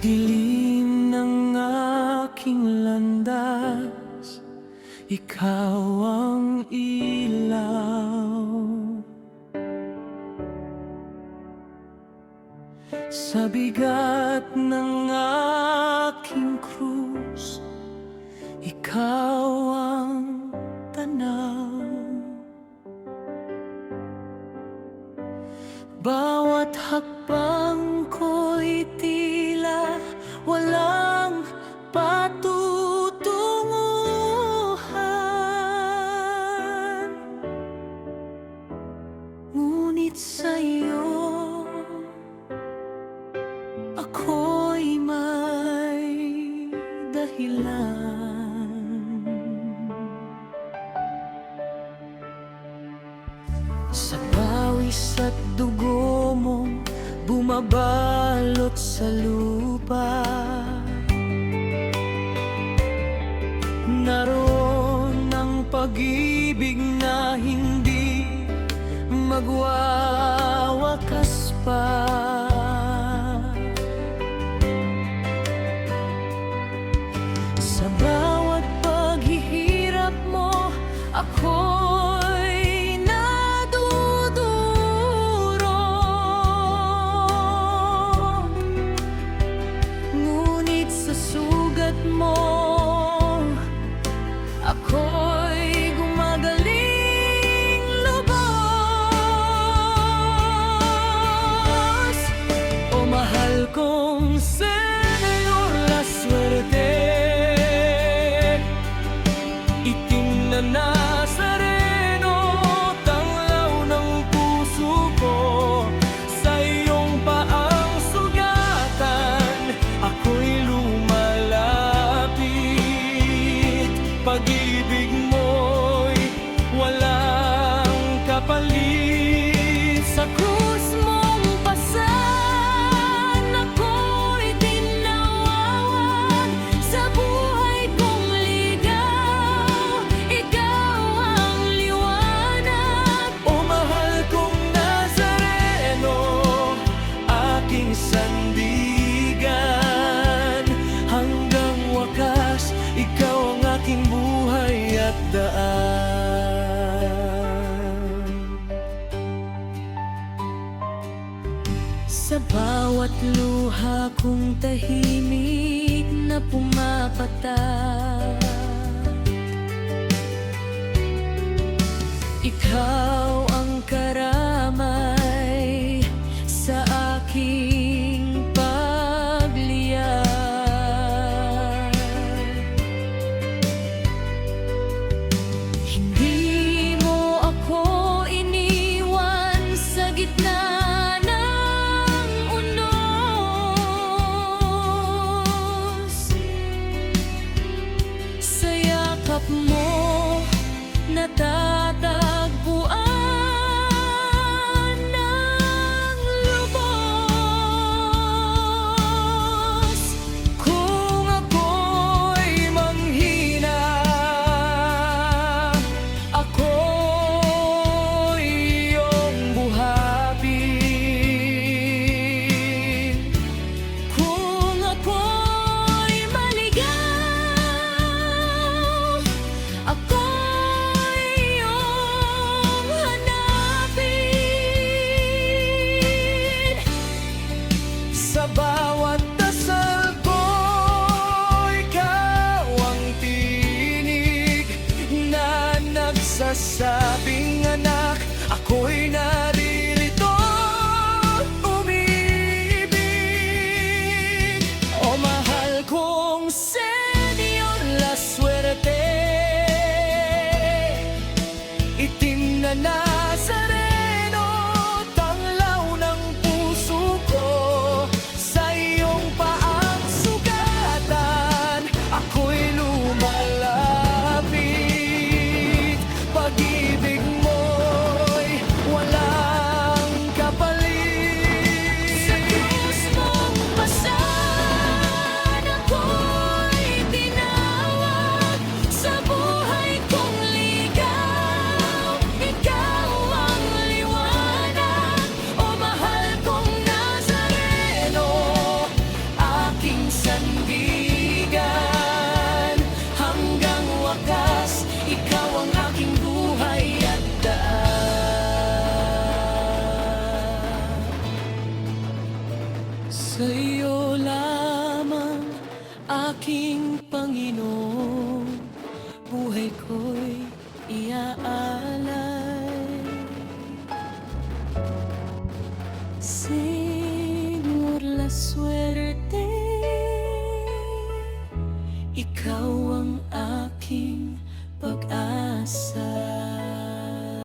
dilim ng aking landas, ikaw ang ilaw. Sa bigat ng aking krus, ikaw ang tanaw. Bawat hakbang ko'y tila walang patutunguhan, ngunit sa'yo ako'y may dahilan. Sa pawis at dugo mo bumabalot sa lupa, naroon ang pag-ibig na hindi magwawakas pa. Sa bawat paghihirap mo, ako'y naduduro, ngunit sa sugat mo, ako'y gumagaling lubos. O mahal kong Senyor La Suerte, itim na Nazareno, tanglaw ng puso ko, sa iyong paang sugatan ako'y lumalapit. Pag-ibig mo'y walang kapalit. Sa krus mong pasan ako'y tinawawan. Sa buhay kong ligaw, ikaw ang liwanag. O mahal kong Nazareno, aking sandigan, hanggang wakas ikaw ang aking buhay at daan. Sa bawat luha kong tahimik na pumapatak, ikaw ang karamay sa aking pagliyab. Hindi mo ako iniwan sa gitna ng unos. Sa yakap mo natatagpuan ng lubos. Kung ako'y manghina, ako'y iyong buhatin. Kung ako'y maligaw, ako'y iyong hanapin. Sa bawat dasal ko, ikaw ang tinig na nagsasabing, anak, ako'y naririto, umibig. O mahal kong Senyor La Suerte, itim na Nazareno, tanglaw ng puso ko, sa iyong paang sugatan ako'y lumalapit. Pag-ibig mo'y walang kapalit. Sa krus mong pasan ako'y tinawag. Sa buhay kong ligaw, ikaw Sa iyo lamang, aking Panginoon, buhay ko'y iaalay.